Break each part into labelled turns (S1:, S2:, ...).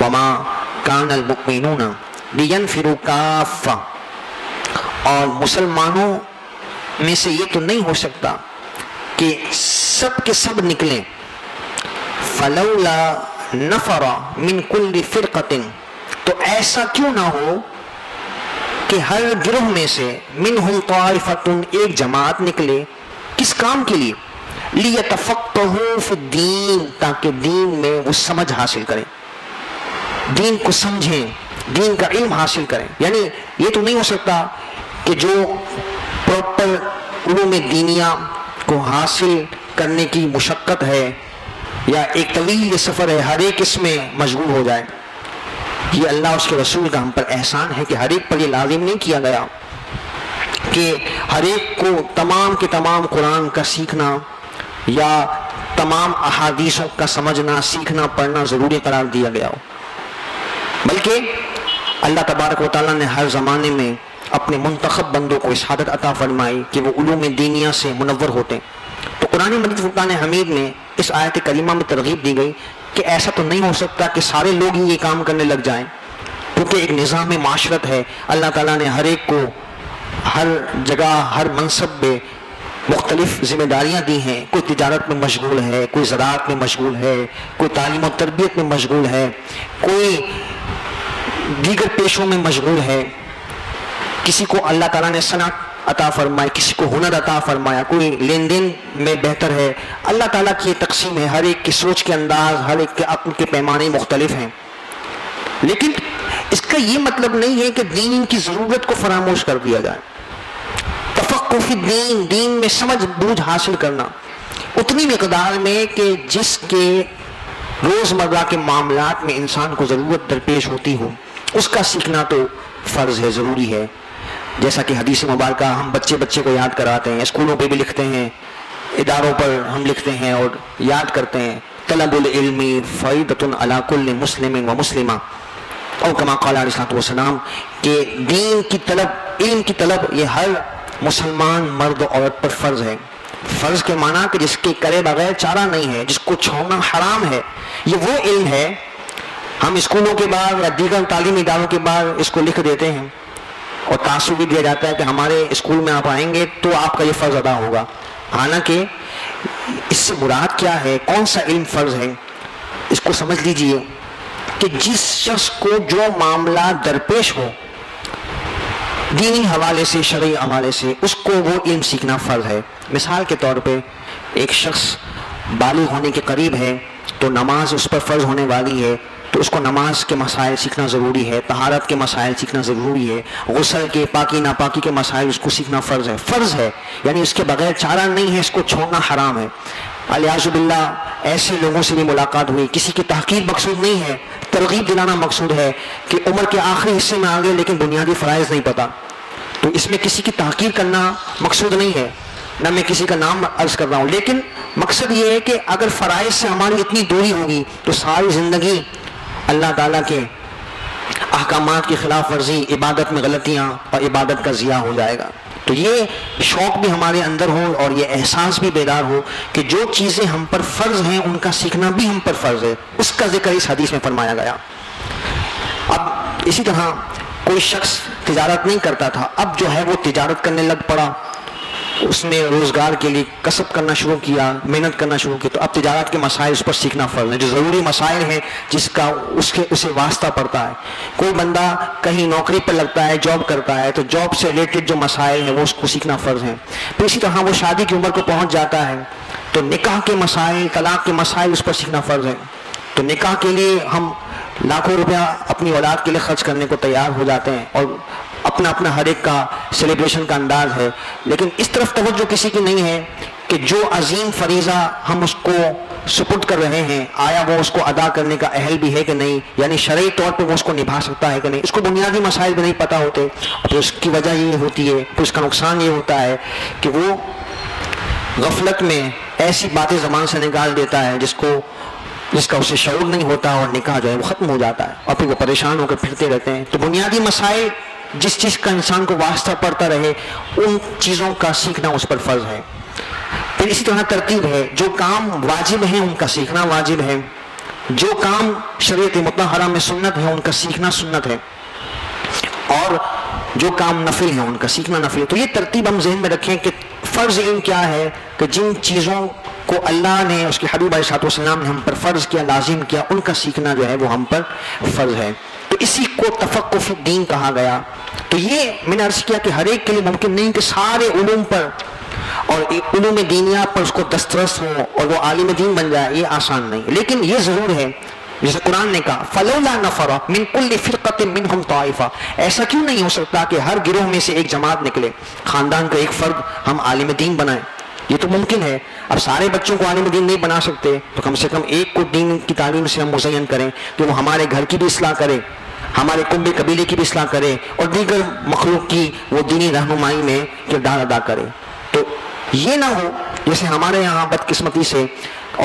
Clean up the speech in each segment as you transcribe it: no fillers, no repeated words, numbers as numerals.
S1: وما کان المؤمنون لینفروا کافہ، اور مسلمانوں میں سے یہ تو نہیں ہو سکتا کہ سب کے سب نکلیں، فلولا نفر من کل فرقۃ، تو ایسا کیوں نہ ہو کہ ہر گروہ میں سے منہم طائفۃ، ایک جماعت نکلے، کس کام کے لیے؟ لیتفقہوا فی الدین، تاکہ دین میں وہ سمجھ حاصل کریں، دین کو سمجھیں، دین کا علم حاصل کریں۔ یعنی یہ تو نہیں ہو سکتا کہ جو پراپر علوم دینیہ کو حاصل کرنے کی مشقت ہے یا ایک طویل سفر ہے، ہر ایک اس میں مشغول ہو جائے۔ یہ اللہ اس کے رسول کا ہم پر احسان ہے کہ ہر ایک پر یہ لازم نہیں کیا گیا کہ ہر ایک کو تمام کے تمام قرآن کا سیکھنا یا تمام احادیثوں کا سمجھنا، سیکھنا، پڑھنا ضروری قرار دیا گیا ہو، بلکہ اللہ تبارک و تعالیٰ نے ہر زمانے میں اپنے منتخب بندوں کو اس عادت عطا فرمائی کہ وہ علوم دینیہ سے منور ہوتے۔ تو قرآن مجید فرقان حمید میں اس آیت کریمہ میں ترغیب دی گئی کہ ایسا تو نہیں ہو سکتا کہ سارے لوگ ہی یہ کام کرنے لگ جائیں، کیونکہ ایک نظام معاشرت ہے، اللہ تعالیٰ نے ہر ایک کو ہر جگہ ہر منصب میں مختلف ذمہ داریاں دی ہیں۔ کوئی تجارت میں مشغول ہے، کوئی زراعت میں مشغول ہے، کوئی تعلیم و تربیت میں مشغول ہے، کوئی دیگر پیشوں میں مشغول ہے، کسی کو اللہ تعالیٰ نے صنعت عطا فرمائی، کسی کو ہنر عطا فرمایا، کوئی لین دین میں بہتر ہے۔ اللہ تعالیٰ کی یہ تقسیم ہے، ہر ایک کی سوچ کے انداز، ہر ایک کے عقل کے پیمانے مختلف ہیں، لیکن اس کا یہ مطلب نہیں ہے کہ دین کی ضرورت کو فراموش کر دیا جائے۔ تفقہ فی الدین، دین میں سمجھ بوجھ حاصل کرنا اتنی مقدار میں کہ جس کے روزمرہ کے معاملات میں انسان کو ضرورت درپیش ہوتی ہو، اس کا سیکھنا تو فرض ہے، ضروری ہے۔ جیسا کہ حدیث مبارکہ ہم بچے کو یاد کراتے ہیں، اسکولوں پہ بھی لکھتے ہیں، اداروں پر ہم لکھتے ہیں اور یاد کرتے ہیں، طلب العلم فریضۃ علی کل مسلم و مسلمہ، اور کما قال علیہ الصلوۃ والسلام، کہ دین کی طلب، علم کی طلب یہ ہر مسلمان مرد و عورت پر فرض ہے۔ فرض کے معنی کہ جس کے کرے بغیر چارہ نہیں ہے، جس کو چھوڑنا حرام ہے۔ یہ وہ علم ہے، ہم اسکولوں کے بعد یا دیگر تعلیمی اداروں کے بعد اس کو لکھ دیتے ہیں اور تاثر بھی دیا جاتا ہے کہ ہمارے اسکول میں آپ آئیں گے تو آپ کا یہ فرض ادا ہوگا، حالانکہ اس سے مراد کیا ہے، کون سا علم فرض ہے؟ اس کو سمجھ لیجئے کہ جس شخص کو جو معاملہ درپیش ہو دینی حوالے سے، شرعی حوالے سے، اس کو وہ علم سیکھنا فرض ہے۔ مثال کے طور پہ ایک شخص بالغ ہونے کے قریب ہے تو نماز اس پر فرض ہونے والی ہے، تو اس کو نماز کے مسائل سیکھنا ضروری ہے، طہارت کے مسائل سیکھنا ضروری ہے، غسل کے، پاکی ناپاکی کے مسائل اس کو سیکھنا فرض ہے، یعنی اس کے بغیر چارہ نہیں ہے، اس کو چھوڑنا حرام ہے۔ الیاذ باللہ ایسے لوگوں سے بھی ملاقات ہوئی، کسی کی تحقیر مقصود نہیں ہے، ترغیب دلانا مقصود ہے کہ عمر کے آخری حصے میں آگے لیکن بنیادی فرائض نہیں پتہ، تو اس میں کسی کی تحقیر کرنا مقصود نہیں ہے، نہ میں کسی کا نام عرض کر رہا ہوں، لیکن مقصد یہ ہے کہ اگر فرائض سے ہماری اتنی دوری ہوگی تو ساری زندگی اللہ تعالیٰ کے احکامات کی خلاف ورزی، عبادت میں غلطیاں اور عبادت کا ضیاع ہو جائے گا۔ تو یہ شوق بھی ہمارے اندر ہو اور یہ احساس بھی بیدار ہو کہ جو چیزیں ہم پر فرض ہیں ان کا سیکھنا بھی ہم پر فرض ہے، اس کا ذکر اس حدیث میں فرمایا گیا۔ اب اسی طرح کوئی شخص تجارت نہیں کرتا تھا، اب جو ہے وہ تجارت کرنے لگ پڑا، اس نے روزگار کے لیے کسب کرنا شروع کیا، محنت کرنا شروع کی، تو اب تجارت کے مسائل اس پر سیکھنا فرض ہے، جو ضروری مسائل ہیں جس کا اسے واسطہ پڑتا ہے۔ کوئی بندہ کہیں نوکری پر لگتا ہے، جاب کرتا ہے، تو جاب سے ریلیٹڈ جو مسائل ہیں وہ اس کو سیکھنا فرض ہیں۔ پھر اسی طرح وہ شادی کی عمر کو پہنچ جاتا ہے تو نکاح کے مسائل، طلاق کے مسائل اس پر سیکھنا فرض ہے۔ تو نکاح کے لیے ہم لاکھوں روپیہ اپنی اولاد کے لیے خرچ کرنے کو تیار ہو جاتے ہیں اور اپنا ہر ایک کا سیلیبریشن کا انداز ہے، لیکن اس طرف توجہ کسی کی نہیں ہے کہ جو عظیم فریضہ ہم اس کو سپرد کر رہے ہیں، آیا وہ اس کو ادا کرنے کا اہل بھی ہے کہ نہیں، یعنی شرعی طور پہ وہ اس کو نبھا سکتا ہے کہ نہیں۔ اس کو بنیادی مسائل بھی نہیں پتہ ہوتے، تو اس کی وجہ یہ ہوتی ہے، تو اس کا نقصان یہ ہوتا ہے کہ وہ غفلت میں ایسی باتیں زبان سے نکال دیتا ہے جس کا اسے شعور نہیں ہوتا، اور نکاح جو ہے وہ ختم ہو جاتا ہے اور پھر وہ پریشان ہو کر پھرتے رہتے ہیں۔ تو بنیادی مسائل جس چیز کا انسان کو واسطہ پڑتا رہے، ان چیزوں کا سیکھنا اس پر فرض ہے۔ پھر اسی طرح ترتیب ہے، جو کام واجب ہیں ان کا سیکھنا واجب ہے، جو کام شریعت مطہرہ میں سنت ہے ان کا سیکھنا سنت ہے، اور جو کام نفل ہے ان کا سیکھنا نفل ہے۔ تو یہ ترتیب ہم ذہن میں رکھیں کہ فرض علم کیا ہے، کہ جن چیزوں کو اللہ نے، اس کے حبیب علیہ السلام نے ہم پر فرض کیا، لازم کیا، ان کا سیکھنا جو ہے وہ ہم پر فرض ہے۔ تو اسی کو تفقہ فی الدین کہا گیا۔ تو یہ میں نے عرض کیا کہ ہر ایک کے لیے ممکن نہیں کہ سارے علوم پر اور علوم دینیا پر اس کو دسترس ہو اور وہ عالم دین بن جائے، یہ آسان نہیں، لیکن یہ ضرور ہے جیسے قرآن نے کہا فَلَوْلَا نَفَرَ مِن كُلِّ فِرْقَةٍ مِّنْهُمْ طَائِفَةٌ، ایسا کیوں نہیں ہو سکتا کہ ہر گروہ میں سے ایک جماعت نکلے، خاندان کا ایک فرد ہم عالم دین بنائیں؟ یہ تو ممکن ہے۔ اب سارے بچوں کو عالم دین نہیں بنا سکتے تو کم سے کم ایک کو دین کی تعلیم سے ہم مزین کریں کہ وہ ہمارے گھر کی بھی اصلاح کرے، ہمارے کنبے قبیلے کی بھی اصلاح کرے، اور دیگر مخلوق کی وہ دینی رہنمائی میں کردار ادا کرے۔ تو یہ نہ ہو جیسے ہمارے یہاں بدقسمتی سے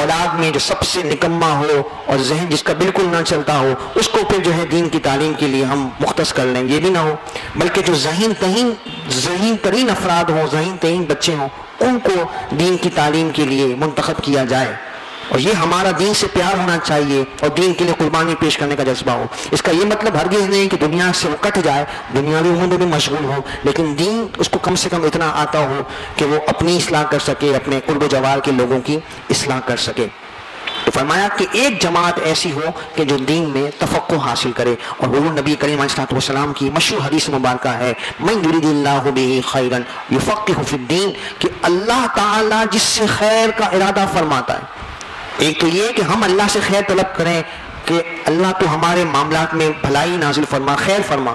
S1: اولاد میں جو سب سے نکما ہو اور ذہن جس کا بالکل نہ چلتا ہو، اس کو پھر جو ہے دین کی تعلیم کے لیے ہم مختص کر لیں، یہ بھی نہ ہو، بلکہ جو ذہین ترین افراد ہوں، ذہین ترین بچے ہوں، ان کو دین کی تعلیم کے لیے منتخب کیا جائے، اور یہ ہمارا دین سے پیار ہونا چاہیے اور دین کے لیے قربانی پیش کرنے کا جذبہ ہو۔ اس کا یہ مطلب ہرگز نہیں کہ دنیا سے وہ کٹ جائے، دنیاوی امور میں بھی مشغول ہو، لیکن دین اس کو کم سے کم اتنا آتا ہو کہ وہ اپنی اصلاح کر سکے، اپنے قرب و جوار کے لوگوں کی اصلاح کر سکے۔ تو فرمایا کہ ایک جماعت ایسی ہو کہ جو دین میں تفقہ حاصل کرے، اور حضور نبی کریم علیہ السلام کی مشہور حدیث مبارکہ ہے من یرید اللہ بہ خیرا یفقہہ فی الدین، کہ اللہ تعالی جس سے خیر کا ارادہ فرماتا ہے، ایک تو یہ کہ ہم اللہ سے خیر طلب کریں کہ اللہ تو ہمارے معاملات میں بھلائی نازل فرما، خیر فرما،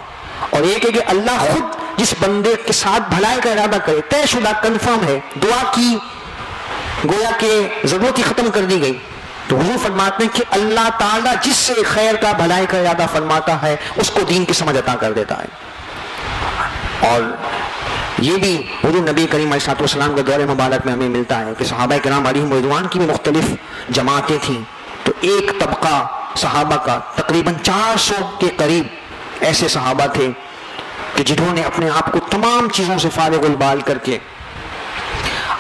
S1: اور ایک ہے کہ اللہ خود جس بندے کے ساتھ بھلائی کا ارادہ کرے، طے شدہ کنفرم ہے، دعا کی گویا کہ ضرورت ہی ختم کر دی گئی۔ تو حضور فرماتے ہیں کہ اللہ تعالیٰ جس سے خیر کا بھلائی کا ارادہ فرماتا ہے اس کو دین کی سمجھ عطا کر دیتا ہے۔ اور یہ بھی حضور نبی کریم علیہ السلام کے دور مبارک میں ہمیں ملتا ہے کہ صحابہ کرام علیہم رضوان کی بھی مختلف جماعتیں تھیں، تو ایک طبقہ صحابہ کا تقریباً 400 کے قریب ایسے صحابہ تھے کہ جنہوں نے اپنے آپ کو تمام چیزوں سے فارغ البال کر کے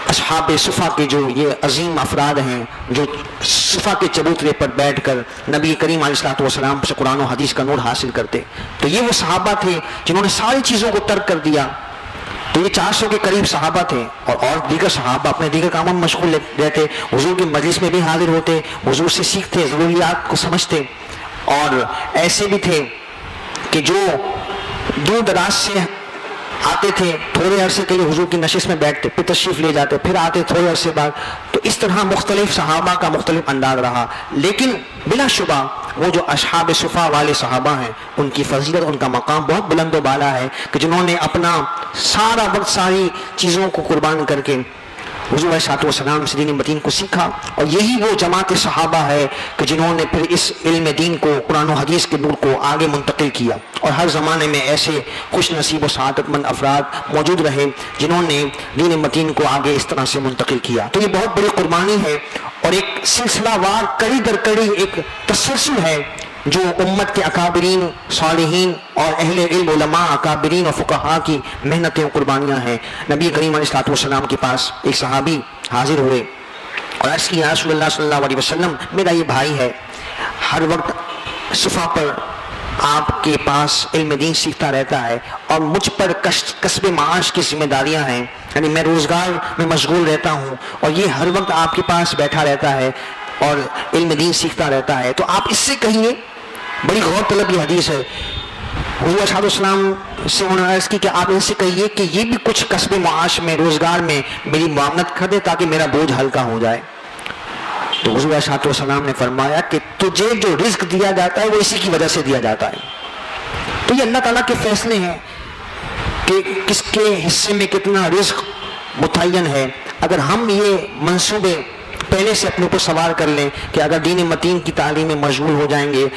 S1: اصحاب صفا کے جو یہ عظیم افراد ہیں، جو صفا کے چبوترے پر بیٹھ کر نبی کریم علیہ السلام سے قرآن و حدیث کا نور حاصل کرتے، تو یہ وہ صحابہ تھے جنہوں نے ساری چیزوں کو ترک کر دیا۔ تو یہ 400 کے قریب صحابہ تھے، اور دیگر صحابہ اپنے دیگر کاموں میں مشغول رہتے، حضور کی مجلس میں بھی حاضر ہوتے، حضور سے سیکھتے، ضروریات کو سمجھتے، اور ایسے بھی تھے کہ جو دور دراز سے آتے تھے، تھوڑے عرصے کے لیے حضور کی نشست میں بیٹھتے، پھر تشریف لے جاتے، پھر آتے تھوڑے عرصے بعد۔ تو اس طرح مختلف صحابہ کا مختلف انداز رہا، لیکن بلا شبہ وہ جو اصحاب صفا والے صحابہ ہیں ان کی فضیلت، ان کا مقام بہت بلند و بالا ہے کہ جنہوں نے اپنا سارا وقت ساری چیزوں کو قربان کر کے حضور علیہ السلام سے دین متین کو سیکھا، اور یہی وہ جماعت صحابہ ہے کہ جنہوں نے پھر اس علم دین کو، قرآن و حدیث کے نور کو آگے منتقل کیا، اور ہر زمانے میں ایسے خوش نصیب و سعادت مند افراد موجود رہے جنہوں نے دین متین کو آگے اس طرح سے منتقل کیا۔ تو یہ بہت بڑی قربانی ہے، اور ایک سلسلہ وار کڑی در کڑی ایک تسلسل ہے جو امت کے اکابرین، صالحین اور اہل علم، علماء، اکابرین اور فقہاء کی محنتیں و قربانیاں ہیں۔ نبی کریم علیہ السلام کے پاس ایک صحابی حاضر ہوئے اور عرض کی، یا رسول اللہ صلی اللہ علیہ وسلم، میرا یہ بھائی ہے، ہر وقت صفا پر آپ کے پاس علم دین سیکھتا رہتا ہے، اور مجھ پر کسب معاش کی ذمہ داریاں ہیں، یعنی میں روزگار میں مشغول رہتا ہوں، اور یہ ہر وقت آپ کے پاس بیٹھا رہتا ہے اور علم دین سیکھتا رہتا ہے، تو آپ اس سے کہیے، بڑی غور طلب یہ حدیث ہے، حضور صلی اللہ علیہ وسلم سے انہوں نے عرض کی کہ آپ ان سے کہیے کہ یہ بھی کچھ کسب معاش میں، روزگار میں میری معاونت کر دے تاکہ میرا بوجھ ہلکا ہو جائے۔ تو حضور صلی اللہ علیہ وسلم نے فرمایا کہ تجھے جو رزق دیا جاتا ہے وہ اسی کی وجہ سے دیا جاتا ہے۔ تو یہ اللہ تعالیٰ کے فیصلے ہیں کہ کس کے حصے میں کتنا رزق متعین ہے۔ اگر ہم یہ منصوبے پہلے سے اپنے اوپر سوار کر لیں کہ اگر دین متین کی تعلیم میں مشغول ہو جائیں گے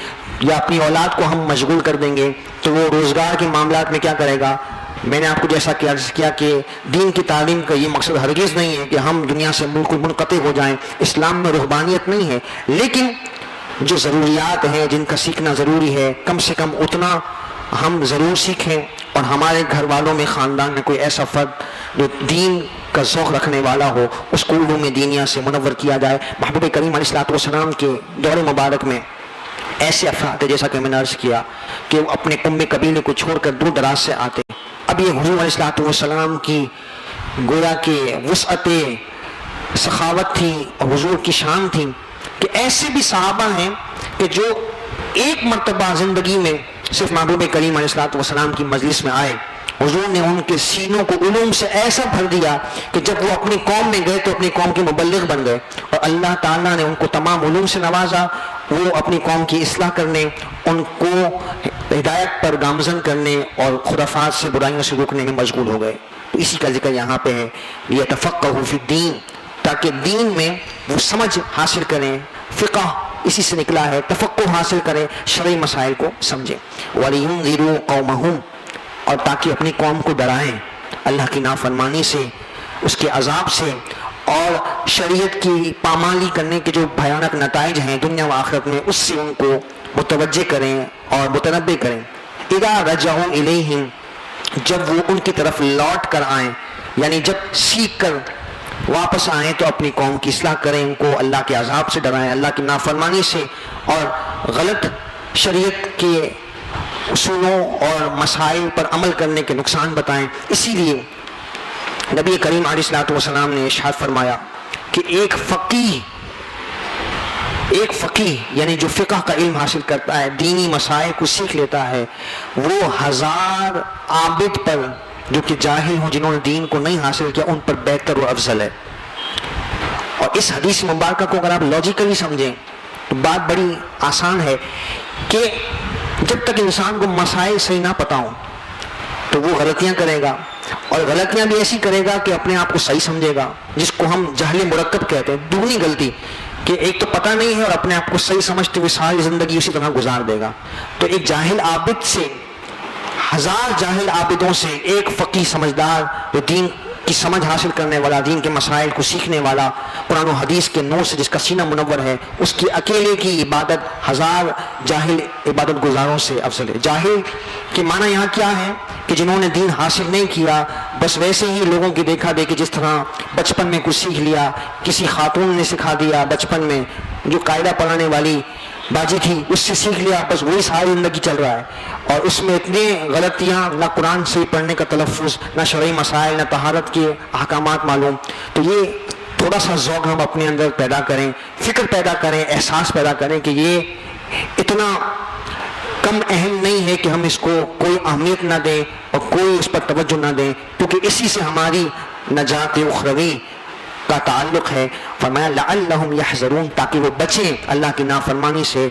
S1: یا اپنی اولاد کو ہم مشغول کر دیں گے تو وہ روزگار کے معاملات میں کیا کرے گا۔ میں نے آپ کو جیسا کہ عرض کیا کہ دین کی تعلیم کا یہ مقصد ہرگز نہیں ہے کہ ہم دنیا سے بالکل منقطع ہو جائیں، اسلام میں رہبانیت نہیں ہے، لیکن جو ضروریات ہیں جن کا سیکھنا ضروری ہے کم سے کم اتنا ہم ضرور سیکھیں، اور ہمارے گھر والوں میں، خاندان میں کوئی ایسا فرد جو دین کا ذوق رکھنے والا ہو، اس کو علوم دینیہ سے منور کیا جائے۔ محبوب کریم علیہ الصلوۃ والسلام کے دور مبارک میں ایسے افراد جیسا کہ میں نے عرض کیا کہ وہ اپنے قوم قبیلے کو چھوڑ کر دور دراز سے آتے۔ اب یہ حضور علیہ الصلوۃ والسلام کی گویا کہ وسعت سخاوت تھی اور حضور کی شان تھی کہ ایسے بھی صحابہ ہیں کہ جو ایک مرتبہ زندگی میں صرف محبوب کریم علیہ الصلوۃ والسلام کی مجلس میں آئے، حضور نے ان کے سینوں کو علوم سے ایسا بھر دیا کہ جب وہ اپنی قوم میں گئے تو اپنی قوم کے مبلغ بن گئے، اور اللہ تعالیٰ نے ان کو تمام علوم سے نوازا۔ وہ اپنی قوم کی اصلاح کرنے، ان کو ہدایت پر گامزن کرنے اور خرافات سے، برائیوں سے روکنے میں مشغول ہو گئے۔ اسی کا ذکر یہاں پہ ہے، لیتفقہوا فی الدین، تاکہ دین میں وہ سمجھ حاصل کریں۔ فقہ اسی سے نکلا ہے، تفقہ حاصل کریں، شرعی مسائل کو سمجھیں۔ وَلِيُنذِرُوا قَوْمَهُمْ، اور تاکہ اپنی قوم کو ڈرائیں اللہ کی نافرمانی سے، اس کے عذاب سے، اور شریعت کی پامالی کرنے کے جو بھیانک نتائج ہیں دنیا و آخرت میں، اس سے ان کو متوجہ کریں اور متنبہ کریں۔ اذا رجعوا الیہم، جب وہ ان کی طرف لوٹ کر آئیں، یعنی جب سیکھ کر واپس آئیں تو اپنی قوم کی اصلاح کریں، ان کو اللہ کے عذاب سے ڈرائیں، اللہ کی نافرمانی سے، اور غلط شریعت کے اصولوں اور مسائل پر عمل کرنے کے نقصان بتائیں۔ اسی لیے نبی کریم علیہ الصلوۃ والسلام نے ارشاد فرمایا کہ ایک فقیہ یعنی جو فقہ کا علم حاصل کرتا ہے، دینی مسائل کو سیکھ لیتا ہے، وہ 1000 عابد پر جو کہ جاہل ہوں، جنہوں نے دین کو نہیں حاصل کیا، ان پر بہتر و افضل ہے۔ اور اس حدیث مبارکہ کو اگر آپ لاجیکلی سمجھیں تو بات بڑی آسان ہے کہ جب تک انسان کو مسائل صحیح نہ پتہ ہوں تو وہ غلطیاں کرے گا، اور غلطیاں بھی ایسی کرے گا کہ اپنے آپ کو صحیح سمجھے گا، جس کو ہم جہل مرکب کہتے ہیں، دگنی غلطی کہ ایک تو پتہ نہیں ہے اور اپنے آپ کو صحیح سمجھتے ہوئے ساری زندگی اسی طرح گزار دے گا۔ تو ایک جاہل عابد سے، 1000 جاہل عابدوں سے ایک فقیہ سمجھدار جو دین کی سمجھ حاصل کرنے والا، دین کے مسائل کو سیکھنے والا، قرآن و حدیث کے نور سے جس کا سینہ منور ہے، اس کی اکیلے کی عبادت 1000 جاہل عبادت گزاروں سے افضل ہے۔ جاہل کے معنی یہاں کیا ہے کہ جنہوں نے دین حاصل نہیں کیا، بس ویسے ہی لوگوں کی دیکھا دیکھی، جس طرح بچپن میں کچھ سیکھ لیا، کسی خاتون نے سکھا دیا بچپن میں، جو قاعدہ پڑھانے والی باجی تھی اس سے سیکھ لیا، بس وہی ساری زندگی چل رہا ہے، اور اس میں اتنی غلطیاں، نہ قرآن سے پڑھنے کا تلفظ، نہ شرعی مسائل، نہ طہارت کے احکامات معلوم۔ تو یہ تھوڑا سا ذوق ہم اپنے اندر پیدا کریں، فکر پیدا کریں، احساس پیدا کریں کہ یہ اتنا کم اہم نہیں ہے کہ ہم اس کو کوئی اہمیت نہ دیں اور کوئی اس پر توجہ نہ دیں، کیونکہ اسی سے ہماری نجات اخروی کا تعلق ہے۔ فرمایا لعلہم یحذرون، تاکہ وہ بچیں اللہ کی نافرمانی سے۔